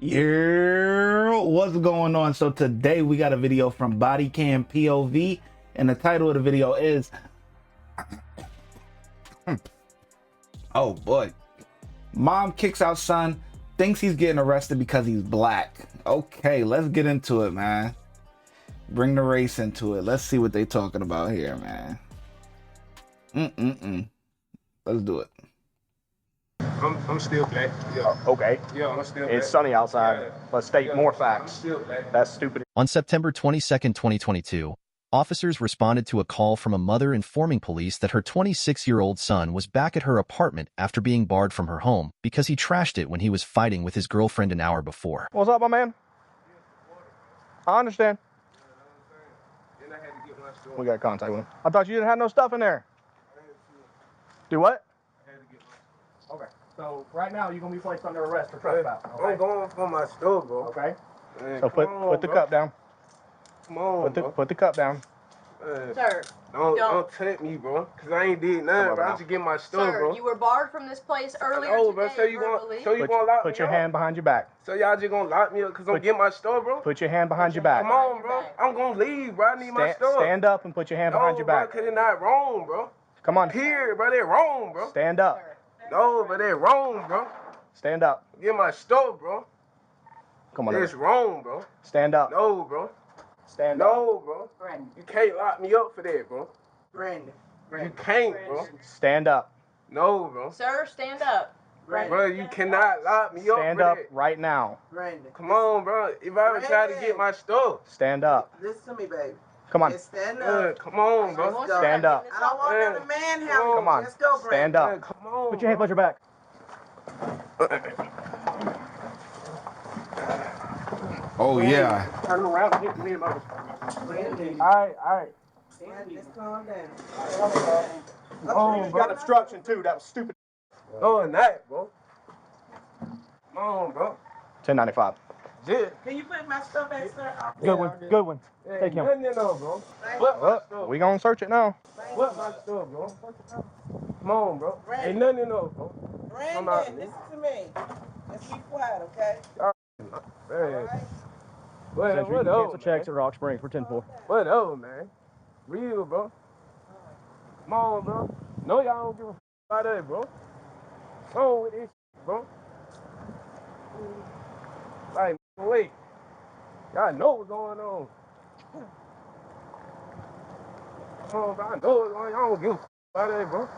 Yeah, what's going on? So today we got a video from Body Cam POV, and the title of the video is oh boy, mom kicks out son, thinks he's getting arrested because he's black. Okay, let's get into it, man. Bring the race into it. Let's see what they talking about here, man. Let's do it. I'm still black. Yeah. Okay. Yeah, I'm still black. It's sunny outside. Yeah. Let's state more facts. I'm still black. That's stupid. On September 22, 2022, officers responded to a call from a mother informing police that her 26-year-old son was back at her apartment after being barred from her home because he trashed it when he was fighting with his girlfriend an hour before. What's up, my man? I understand. Then I had to get my stuff. We got contact with him. I thought you didn't have no stuff in there. Do what? I had to get my. Okay. So right now you're gonna be placed under arrest for trespass. I'm going for my stuff, bro. Okay. Man, So put the cup down. Come on, bro. Put the cup down. Man, Sir, don't tempt me, bro. Cause I ain't did nothing, bro. I just get my stuff, sir, bro. you were barred from this place earlier Oh, bro. today, So you verbally. gonna lock me Put your up? hand behind your back. So y'all just gonna lock me up cause I'm getting my stuff, bro? Put your hand behind your back. Come on, bro. I'm gonna leave, bro. I need my stuff. Stand up and put your hand behind your back. Bro, cause it's not wrong, bro. Come on. Period, bro. They wrong, bro. Stand up. No, but they wrong, bro. Stand up. Get my stuff, bro. Come on. It's wrong, bro. Stand up. No, bro. Stand up. No, bro. Brandon. You can't lock me up for that, bro. Brandon. You can't, bro. Stand up. No, bro. Sir, stand up. Brandon. Bro, you cannot lock me up Stand for up that. right now. Brandon, Come on, bro. If I ever try to get my stuff, Stand up. listen to me, baby. Come on. Just stand up. come on, bro. Let's go. Stand up. I don't want another man having Come on. Let's go, Brandon. Stand up. Come on. Put your hand behind your back. Oh yeah. Turn around and hit me in my. Brandon, All right. just calm down. Oh, You got obstruction too. That was stupid. No, not, bro. Come on, bro. 1095. Just. Can you put my stuff back, sir? Good one. Good one. Take him. Nothing, no, bro. What my stuff? We gonna search it now. What my stuff, bro? Come on, bro. Ain't nothing, no, bro. Brandon, listen to me. Let's be quiet, okay? Man. Century, you can Whatever, cancel checks at Rock Springs for 10-4. Whatever, man. Real, bro. Come on, bro. No, y'all don't give a about that, bro. Come on with this, bro. Like, wait. Y'all know what's going on. Come on, bro. I know what's going on. Y'all don't give a about that, bro.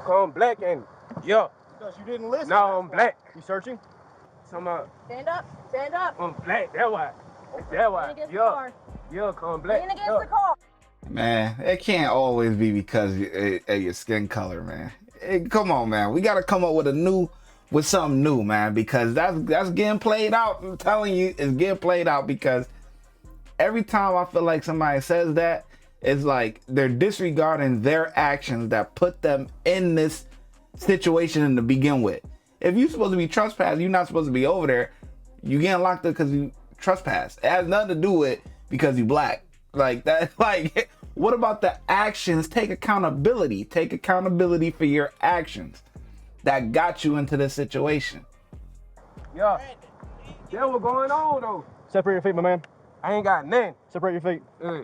Come black and yeah. Because you didn't listen. No, I'm black. You searching? Somehow, Stand up. Stand up. I'm black. That's why. That's why. Lean against the Yeah. car. Yeah, come black. Lean against Yeah. the car. Man, it can't always be because of your skin color, man. Come on, man. We gotta come up with something new, man, because that's getting played out. I'm telling you, it's getting played out because every time I feel like somebody says that, it's like they're disregarding their actions that put them in this situation to begin with. If you're supposed to be trespassed, you're not supposed to be over there. You getting locked up because you trespass. It has nothing to do with because you black. Like that. Like, what about the actions? Take accountability. Take accountability for your actions that got you into this situation. Yeah. That's what's going on, though. Separate your feet, my man. I ain't got nothing. Separate your feet. Uh,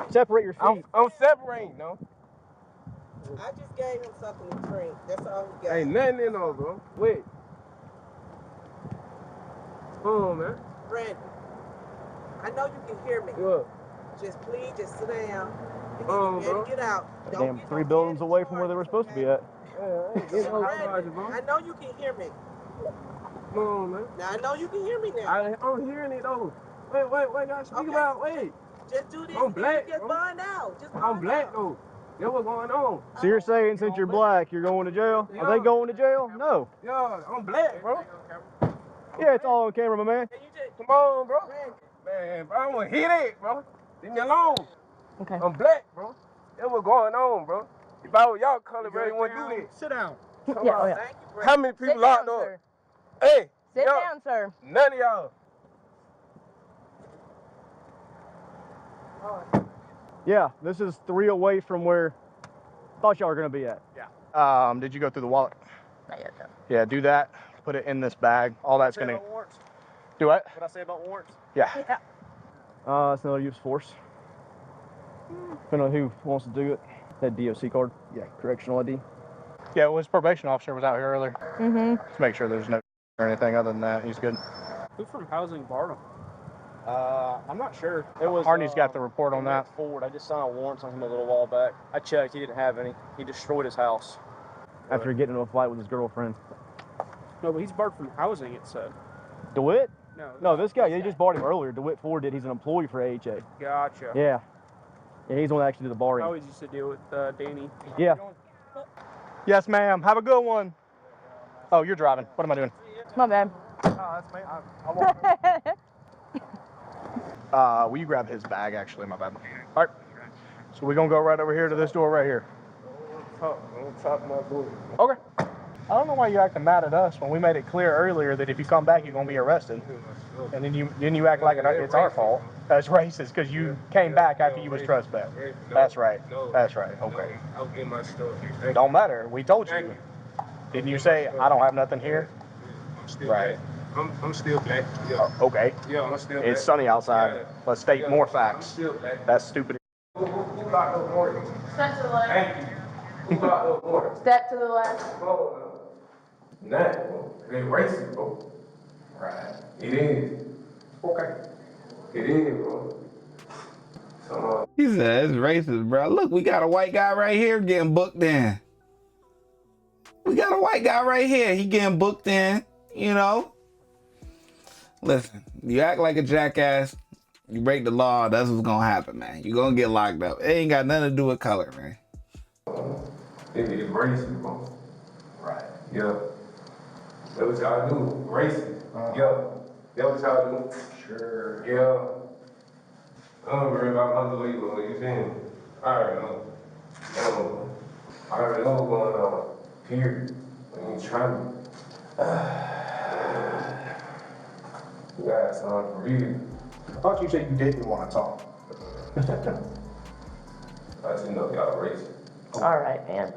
Separate your feet. I'm separating, no. I just gave him something to drink. That's all he got. Ain't nothing in there, bro. Wait. Come on, man. Brandon, I know you can hear me. Look. Just please, just sit down. And Oh, get ready bro. to get out. Don't Damn, get 3 no buildings bad away from where they were supposed to be at. Yeah, I ain't getting no Brandon, charges, bro. I know you can hear me. Come on, man. Now I know you can hear me now. I'm hearing it, though. Wait, y'all speak Okay. about, wait. Just do this. I'm and black, you Just bro. find out. Just I'm find black, out. though. That's what's going on. So you're saying since you're black, you're going to jail? Are they going to jail? No. Yeah, I'm black, bro. Yeah, it's all on camera, my man. And you just, Come on, bro. Brandon, Man, bro, I don't want to hit it, bro. Leave me alone. Okay. I'm black, bro. That's what's going on, bro. If I was y'all color, bro, you wouldn't do this. Sit down. Come Yeah, on. oh, yeah. thank you, How Brandon. many people Sit locked down, up? sir. Hey, Sit y'all- down, sir. None of y'all. Yeah, this is 3 away from where I thought y'all were going to be at. Yeah. Did you go through the wallet? Not yet, no. Yeah, do that. Put it in this bag. All that's going to... Do what? What I say about warrants? Yeah. Yeah. It's another use of force. Depending on who wants to do it. That DOC card. Yeah. Correctional ID. Yeah, his probation officer was out here earlier. Mm-hmm. Just make sure there's no or anything other than that. He's good. Who from housing barred him? I'm not sure. It was Harney's got the report on that. Ford. I just signed warrants on him a little while back. I checked. He didn't have any. He destroyed his house. After getting into a fight with his girlfriend. No, but he's barred from housing, it said. DeWitt? No, this guy, they just bought him earlier. DeWitt Ford did. He's an employee for AHA. Gotcha. Yeah. Yeah, he's the one that actually did the I barring. always used to deal with Danny. Yeah. Yes, ma'am. Have a good one. Oh, you're driving. What am I doing? My bad. Oh, that's me. Will you grab his bag, actually? My bad. All right. So we're going to go right over here to this door right here. Okay. I don't know why you're acting mad at us when we made it clear earlier that if you come back, you're going to be arrested. And then you act like it's our fault. That's racist because you came back after you was trespassed. That's right. That's right. Okay. I'll get my stuff. Don't matter. We told you. Didn't you say, I don't have nothing here? Right. I'm still black. Yeah. Okay. Yeah, I'm still black. It's sunny outside. Yeah. Let's state more facts. I'm still black. That's stupid. Who locked up Morgan? Step to the left. Thank you. Who locked up Morgan? Step to the left. Oh, nothing, bro. They racist, bro. Right. It is. Okay. It is, bro. He said it's racist, bro. Look, we got a white guy right here getting booked in. We got a white guy right here. He getting booked in, you know. Listen, you act like a jackass, you break the law, that's what's gonna happen, man. You're gonna get locked up. It ain't got nothing to do with color, man. It is racist, bro. Right. Yeah. That what y'all do. Racist. Yeah. That what y'all do. Sure. Yeah. I don't worry about unbelievable. You feel me? I already know. I already know what's going on. Period. When you trying to. You got something for real. I thought you said you didn't want to talk. I just know y'all racist. All right, man.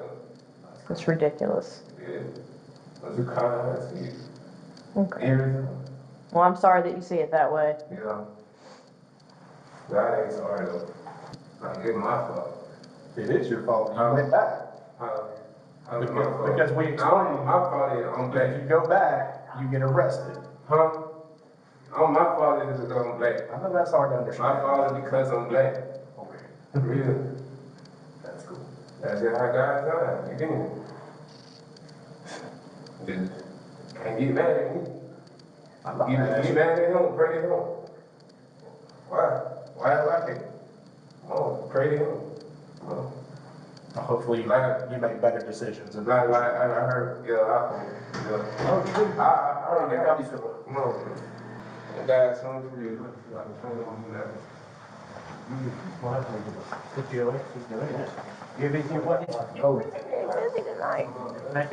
It's ridiculous. Yeah. But you kind of see it. Okay. Everything. Well, I'm sorry that you see it that way. Yeah. That ain't sorry though. It's my fault. It is your fault. You went back. How is my fault? Because we explained. My fault is I'm black. If you go back, you get arrested. Huh? My fault is because I'm black. I know that's hard to understand. My fault is because I'm black. Okay. Real. That's cool. That's just how God done. You get me? Just can't get mad at me. I'm not mad at Get you. mad at him, pray to him. Why? Why do I care? Oh, pray to him. Oh. Hopefully you make better decisions. And Like I heard, yeah. I heard that. No. That guy's something real. Like, Busy tonight. That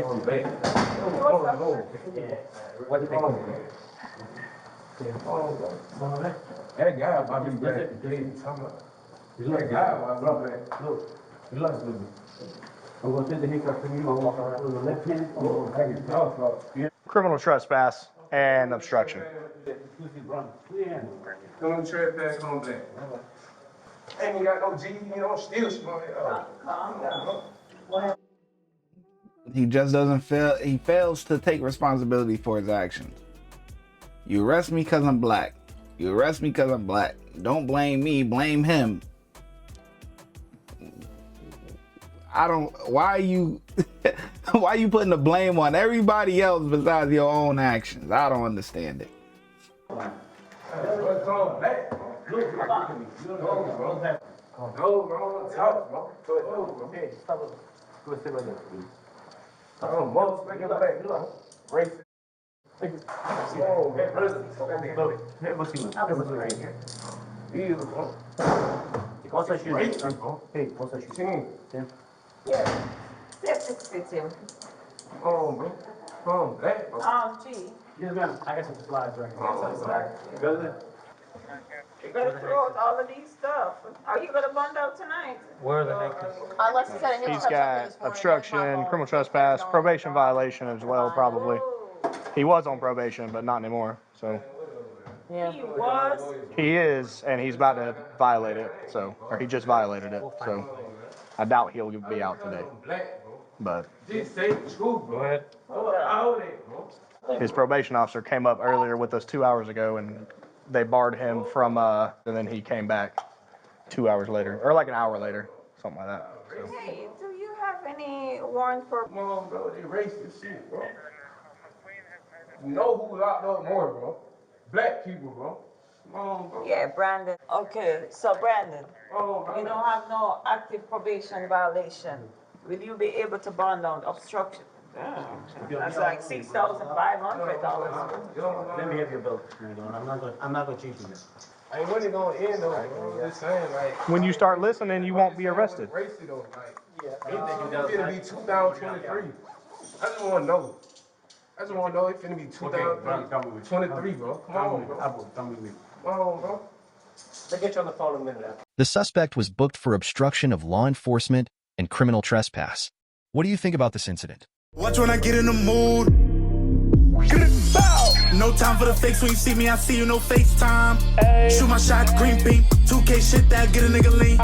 guy about to be black. That guy about to be black. Look. You like to I'm going to take the hiccup from you. I'm walking around with the left hand. criminal trespass and obstruction. Don't trespass on black. Ain't got no G, you don't steal smart. He just doesn't fail. He fails to take responsibility for his actions. You arrest me because I'm black. You arrest me because I'm black. Don't blame me. Blame him. I don't. Why are you? Why are you putting the blame on everybody else besides your own actions? I don't understand it. What's on black? Look, no, bro, talk, bro. Okay, stop it. Go sit right there, please. I don't know, make it back. Racist. Oh, man, let's see. What's that shoe? Hey, what's that shoe? Tim? Yeah. Yes, it's him. Oh, bro. Oh, black, bro. Oh, gee. Yes, ma'am. I got some slides right here. You're gonna throw out all of these stuff. Are you gonna bund out tonight? Where are the necklaces? Unless he said it He's got obstruction, criminal trespass, probation violation as well, probably. Oh. He was on probation, but not anymore. So Yeah. He was. He is, and he's about to violate it. So, or he just violated it. So, I doubt he'll be out today. But Just say the truth, bro. All that, bro. his probation officer came up earlier with us 2 hours ago, and they barred him from. And then he came back 2 hours later, or like an hour later, something like that. So. Hey, do you have any warrant for? Come on, bro. They racist shit, bro. You know who locked up more, bro? Black people, bro. Come on, bro. Yeah, Brandon. Okay, so Brandon, Oh, bro. you don't have no active probation violation. Will you be able to bond on obstruction? That's like $6,500. Let me have your bill, I'm not gonna cheat you. Ain't when it gonna end though, bro. I'm just saying, like. When you start listening, you won't be arrested. Racist though, like. It's gonna be 2023. I just wanna know. It's finna be 2023, bro. Come on, bro. Come on, bro. I'll get you on the phone in a minute. The suspect was booked for obstruction of law enforcement and criminal trespass. What do you think about this incident? Watch when I get in the mood. No time for the fakes. When you see me, I see you, no FaceTime. Shoot my shot, green beam. 2K shit that get a nigga lean.